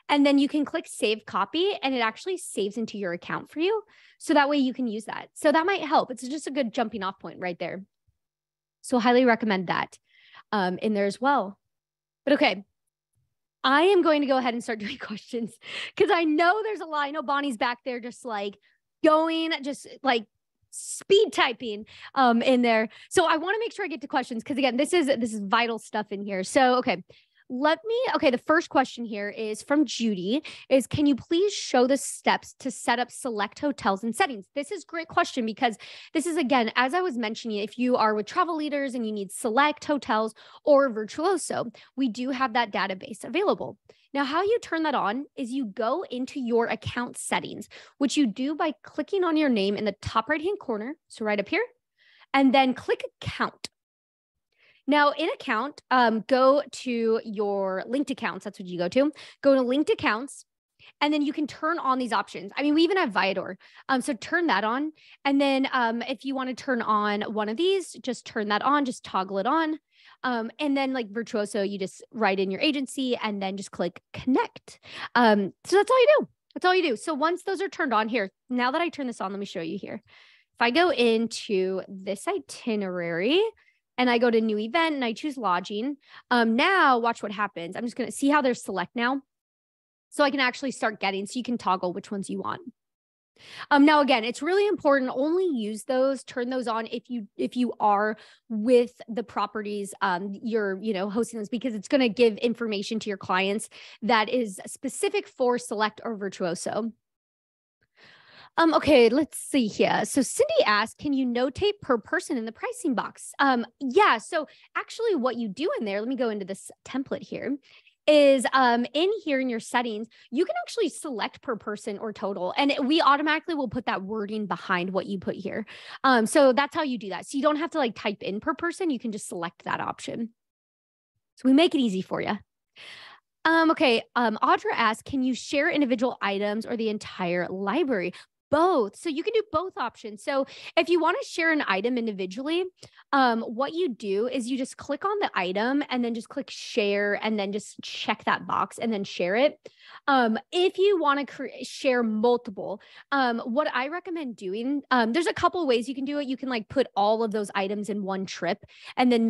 And then you can click save copy, and it actually saves into your account for you. So that way you can use that. So that might help. It's just a good jumping off point right there. So highly recommend that in there as well. But okay, I am going to go ahead and start doing questions, because I know there's a lot. I know Bonnie's back there just like going, just like speed typing in there. So I want to make sure I get to questions, because again, this is vital stuff in here. So okay, the first question here is from Judy, is can you please show the steps to set up select hotels and settings? This is a great question, because this is, again, as I was mentioning, if you are with travel leaders and you need select hotels or Virtuoso, we do have that database available. Now, how you turn that on is you go into your account settings, which you do by clicking on your name in the top right-hand corner. So right up here, and then click account. Now in account, go to your linked accounts. That's what you go to. Go to linked accounts, and then you can turn on these options. I mean, we even have Viator. So turn that on. And then if you want to turn on one of these, just turn that on, just toggle it on. And then like Virtuoso, you just write in your agency and then just click connect. So that's all you do. That's all you do. So once those are turned on here, now that I turn this on, let me show you here. If I go into this itinerary and I go to new event and I choose lodging, now watch what happens. I'm just going to see how they're select now. So I can actually start getting, so you can toggle which ones you want. Now, again, it's really important, only use those, turn those on if you are with the properties you're, hosting this, because it's going to give information to your clients that is specific for Select or Virtuoso. Okay, let's see here. So Cindy asked, can you notate per person in the pricing box? Yeah, so actually what you do in there, let me go into this template here, is in here in your settings, you can actually select per person or total, and we automatically will put that wording behind what you put here. So that's how you do that. So you don't have to like type in per person, you can just select that option. So we make it easy for you. Okay, Audra asked, can you share individual items or the entire library? Both. So you can do both options. So if you want to share an item individually, what you do is you just click on the item and then just click share and then just check that box and then share it. If you want to share multiple, what I recommend doing, there's a couple of ways you can do it. You can like put all of those items in one trip and then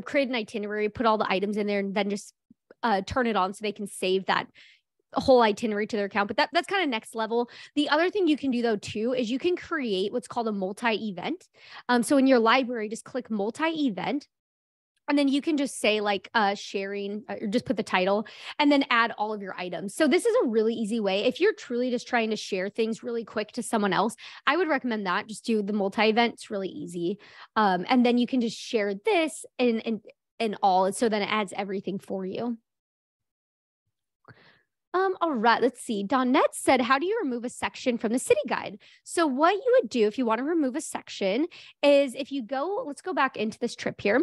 create an itinerary, put all the items in there, and then just turn it on so they can save that whole itinerary to their account. But that's kind of next level. The other thing you can do though too is you can create what's called a multi-event. So in your library, just click multi-event. And then you can just say like sharing, or just put the title and then add all of your items. So this is a really easy way. If you're truly just trying to share things really quick to someone else, I would recommend that. Just do the multi-event. It's really easy. And then you can just share this in all. So then it adds everything for you. All right, let's see. Donette said, how do you remove a section from the city guide? So what you would do if you want to remove a section is if you go, let's go back into this trip here.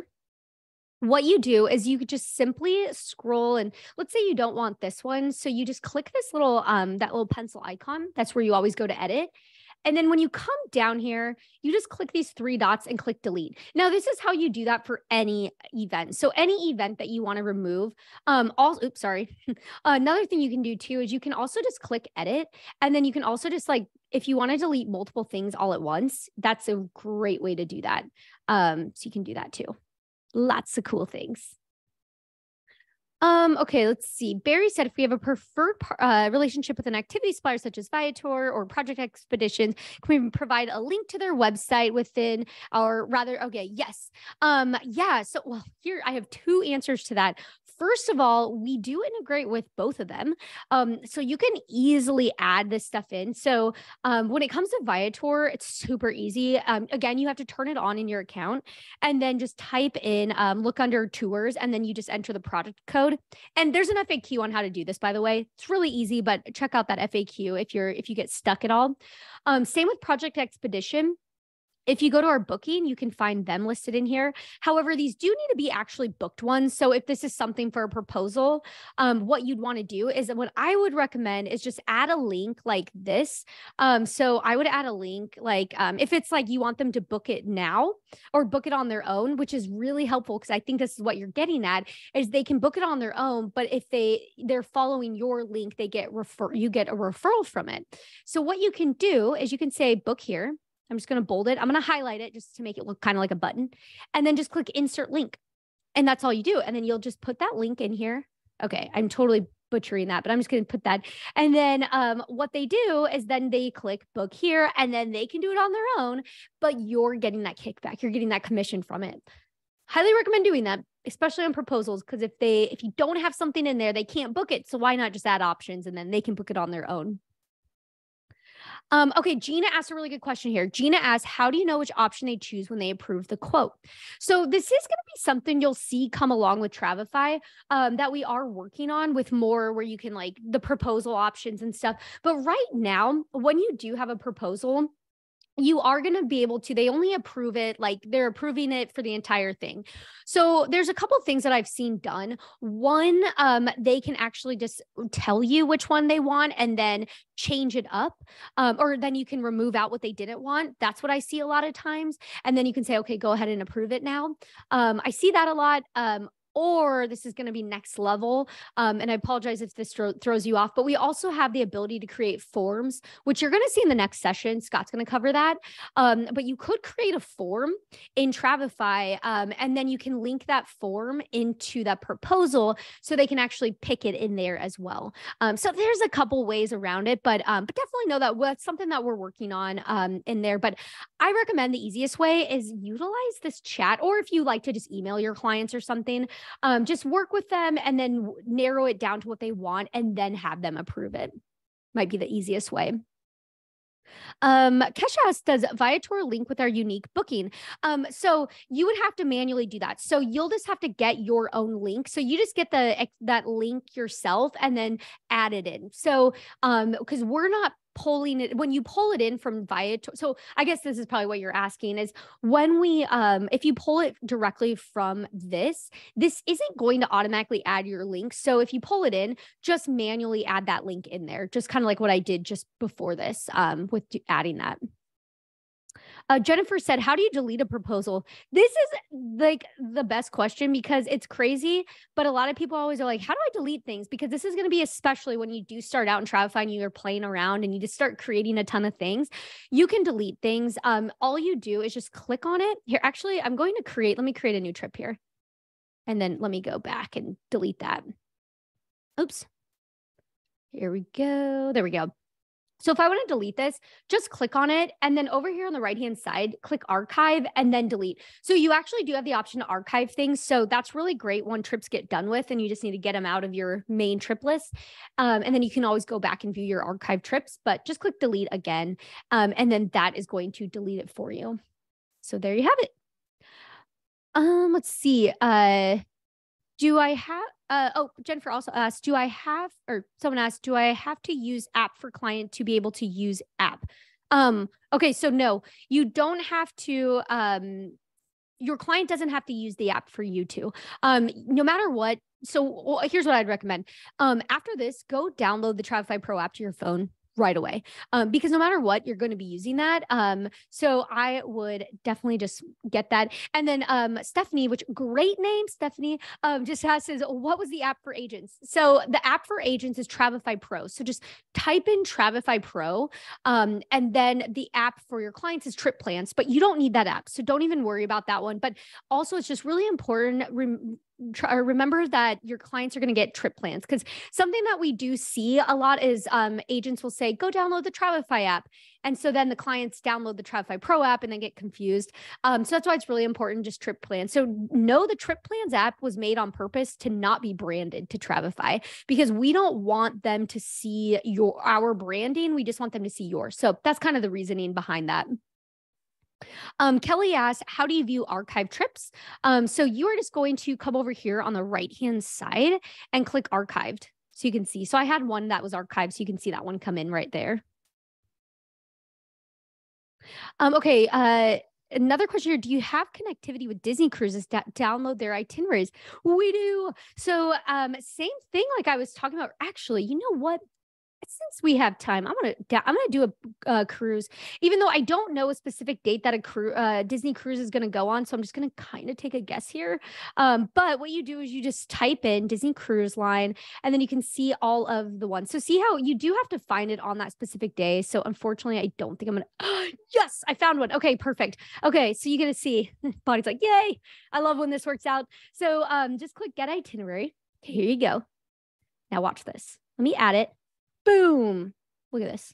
What you do is you could just simply scroll, and let's say you don't want this one. So you just click this little, that little pencil icon. That's where you always go to edit. And then when you come down here, you just click these three dots and click delete. Now, this is how you do that for any event. So any event that you want to remove, oops, sorry. Another thing you can do too is you can also just click edit. And then you can also just like, if you want to delete multiple things all at once, that's a great way to do that. So you can do that too. Lots of cool things. Okay, let's see. Barry said, if we have a preferred relationship with an activity supplier such as Viator or Project Expeditions, can we provide a link to their website within our okay, yes. Yeah, so well, here I have two answers to that. First of all, we do integrate with both of them. So you can easily add this stuff in. So when it comes to Viator, it's super easy. Again, you have to turn it on in your account and then just type in, look under tours, and then you just enter the product code. And there's an FAQ on how to do this, by the way. It's really easy, but check out that FAQ if you get stuck at all. Same with Project Expedition. If you go to our booking, you can find them listed in here. However, these do need to be actually booked ones. So if this is something for a proposal, what you'd want to do is what I would recommend is just add a link like this. So I would add a link like if it's like you want them to book it now or book it on their own, which is really helpful because I think this is what you're getting at is they can book it on their own, but if they're following your link, you get a referral from it. So what you can do is you can say book here. I'm just going to bold it. I'm going to highlight it just to make it look kind of like a button and then just click insert link. And that's all you do. And then you'll just put that link in here. Okay. I'm totally butchering that, but I'm just going to put that. And then what they do is then they click book here and then they can do it on their own, but you're getting that kickback. You're getting that commission from it. Highly recommend doing that, especially on proposals, because if you don't have something in there, they can't book it. So why not just add options and then they can book it on their own? Okay, Gina asked a really good question here. Gina asked, how do you know which option they choose when they approve the quote? So this is going to be something you'll see come along with Travefy that we are working on with more where you can like the proposal options and stuff. But right now, when you do have a proposal, you are going to be able to, they only approve it, like they're approving it for the entire thing. So there's a couple of things that I've seen done. One, they can actually just tell you which one they want and then change it up. Or then you can remove out what they didn't want. That's what I see a lot of times. And then you can say, okay, go ahead and approve it now. I see that a lot. Or this is going to be next level. And I apologize if this throws you off, but we also have the ability to create forms, which you're going to see in the next session. Scott's going to cover that. But you could create a form in Travefy, and then you can link that form into that proposal so they can actually pick it in there as well. So there's a couple ways around it, but definitely know that that's something that we're working on in there. But I recommend the easiest way is utilize this chat, or if you like to just email your clients or something, just work with them and then narrow it down to what they want and then have them approve it. Might be the easiest way. Kesha asks, does Viator link with our unique booking? So you would have to manually do that. So you'll just have to get your own link. So you just get that link yourself and then add it in. So, because we're not pulling it when you pull it in from Viator. So I guess this is probably what you're asking is when we, if you pull it directly from this isn't going to automatically add your link. So if you pull it in, just manually add that link in there, just kind of like what I did just before this, with adding that. Jennifer said, how do you delete a proposal? This is like the best question because it's crazy, but a lot of people always are like, how do I delete things? Because this is going to be especially when you do start out in Travefy and you're playing around and you just start creating a ton of things. You can delete things. All you do is just click on it. Here, actually, let me create a new trip here. And then let me go back and delete that. Oops. Here we go. There we go. So if I want to delete this, just click on it. And then over here on the right-hand side, click archive and then delete. So you actually do have the option to archive things. So that's really great when trips get done with and you just need to get them out of your main trip list. And then you can always go back and view your archive trips, but just click delete again. And then that is going to delete it for you. So there you have it. Let's see. Do I have, Jennifer also asked, someone asked, do I have to use app for client to be able to use app? Okay, so no, you don't have to, your client doesn't have to use the app for you to, no matter what. So here's what I'd recommend. After this, go download the Travefy Pro app to your phone right away. Because no matter what, you're going to be using that. So I would definitely just get that. And then Stephanie, which great name, Stephanie, just says, what was the app for agents? So the app for agents is Travefy Pro. So just type in Travefy Pro. And then the app for your clients is Trip Plans, but you don't need that app. So don't even worry about that one. But also it's just really important. Remember that your clients are going to get trip plans, because something that we do see a lot is agents will say, go download the Travefy app. And so then the clients download the Travefy Pro app and then get confused. So that's why it's really important, just trip plans. So no, the Trip Plans app was made on purpose to not be branded to Travefy, because we don't want them to see our branding. We just want them to see yours. So that's kind of the reasoning behind that. Kelly asked, how do you view archive trips? So you are just going to come over here on the right-hand side and click archived so you can see. So I had one that was archived, so you can see that one come in right there. Okay. Another question here. Do you have connectivity with Disney Cruises that download their itineraries? We do. So same thing like I was talking about. Actually, you know what? Since we have time, I'm gonna do a cruise, even though I don't know a specific date that a Disney cruise is gonna go on. So I'm just gonna kind of take a guess here. But what you do is you just type in Disney Cruise Line, and then you can see all of the ones. So see how you do have to find it on that specific day. So unfortunately, I don't think I'm gonna. Yes, I found one. Okay, perfect. Okay, so you're gonna see. Body's like, yay! I love when this works out. So just click Get Itinerary. Okay, here you go. Now watch this. Let me add it. Boom. Look at this.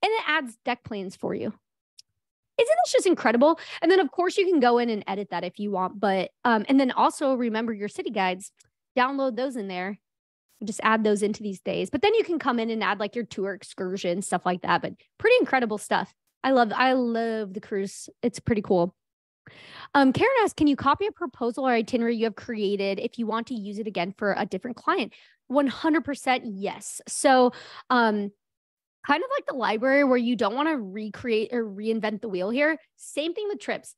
And it adds deck plans for you. Isn't this just incredible? And then of course you can go in and edit that if you want, but, and then also remember your city guides, download those in there. Just add those into these days, but then you can come in and add like your tour excursion, stuff like that, but pretty incredible stuff. I love the cruise. It's pretty cool. Karen asked, can you copy a proposal or itinerary you have created if you want to use it again for a different client? 100% yes. So, kind of like the library where you don't want to recreate or reinvent the wheel here. Same thing with trips.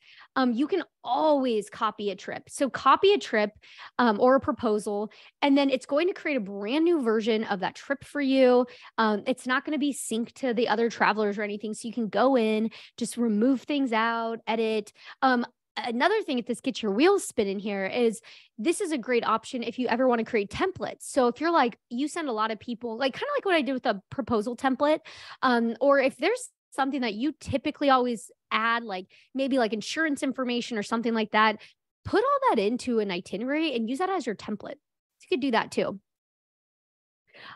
You can always copy a trip. So copy a trip or a proposal, and then it's going to create a brand new version of that trip for you. It's not going to be synced to the other travelers or anything. So you can go in, just remove things out, edit. Another thing, if this gets your wheels spinning here, is this is a great option if you ever want to create templates. So if you're like, you send a lot of people, like kind of like what I did with the proposal template, or if there's something that you typically always add, like maybe like insurance information or something like that, put all that into an itinerary and use that as your template. So you could do that too.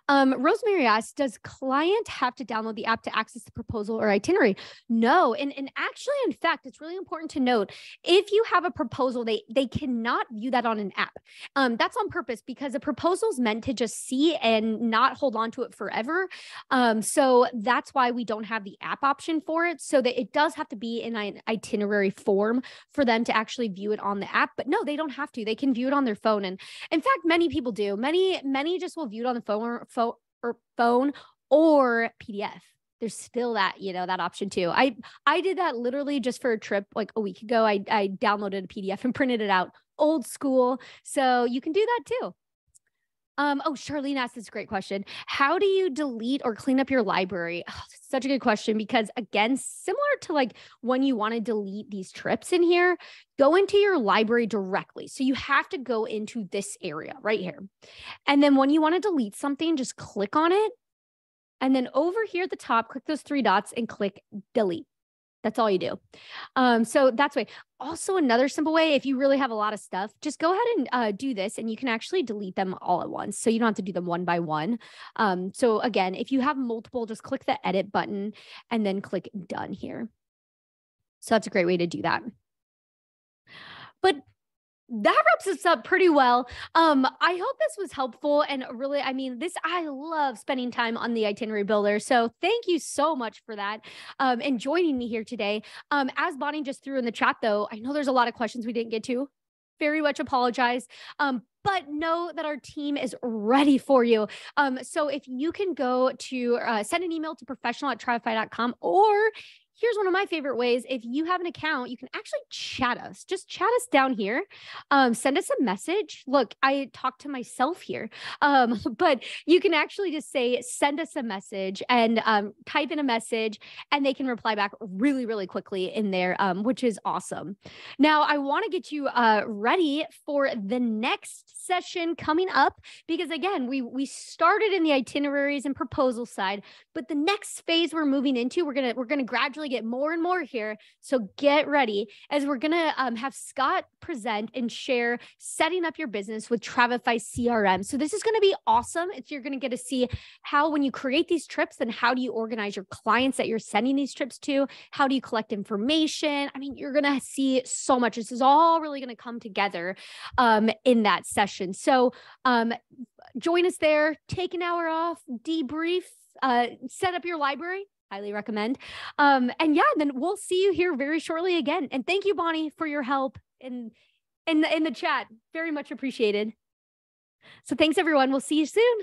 Rosemary asks, does client have to download the app to access the proposal or itinerary? No. And actually, in fact, it's really important to note, if you have a proposal, they cannot view that on an app. That's on purpose because a proposal is meant to just see and not hold on to it forever. So that's why we don't have the app option for it, so that it does have to be in an itinerary form for them to actually view it on the app. But no, they don't have to. They can view it on their phone. And in fact, many people do. Many just will view it on the phone or PDF. There's still that, that option too. I did that literally just for a trip like a week ago. I downloaded a PDF and printed it out, old school. So you can do that too. Charlene asked this great question. How do you delete or clean up your library? Oh, such a good question, because again, similar to like when you want to delete these trips in here, go into your library directly. So you have to go into this area right here. And then when you want to delete something, just click on it. And then over here at the top, click those three dots and click delete. That's all you do. So that's way. Also, another simple way, if you really have a lot of stuff, just go ahead and do this, and you can actually delete them all at once. So you don't have to do them one by one. So again, if you have multiple, just click the edit button and then click done here. So that's a great way to do that. But that wraps us up pretty well. I hope this was helpful, and really, I mean, I love spending time on the itinerary builder. So thank you so much for that, and joining me here today. As Bonnie just threw in the chat though, I know there's a lot of questions we didn't get to. Very much apologize. But know that our team is ready for you. So if you can go to send an email to professional@travefy.com, or here's one of my favorite ways. If you have an account, you can actually chat us. Just chat us down here. Send us a message. Look, I talk to myself here, but you can actually just say, send us a message, and type in a message, and they can reply back really, really quickly in there, which is awesome. Now, I want to get you ready for the next session coming up, because again, we started in the itineraries and proposal side, but the next phase we're moving into, we're gonna gradually get more and more here. So get ready, as we're gonna have Scott present and share setting up your business with Travefy CRM. So this is gonna be awesome. You're gonna get to see how, when you create these trips, then how do you organize your clients that you're sending these trips to? How do you collect information? I mean, you're gonna see so much. This is all really gonna come together in that session. So join us there, take an hour off, debrief, set up your library. Highly recommend. And yeah, then we'll see you here very shortly again. And thank you, Bonnie, for your help in the chat. Very much appreciated. So thanks, everyone. We'll see you soon.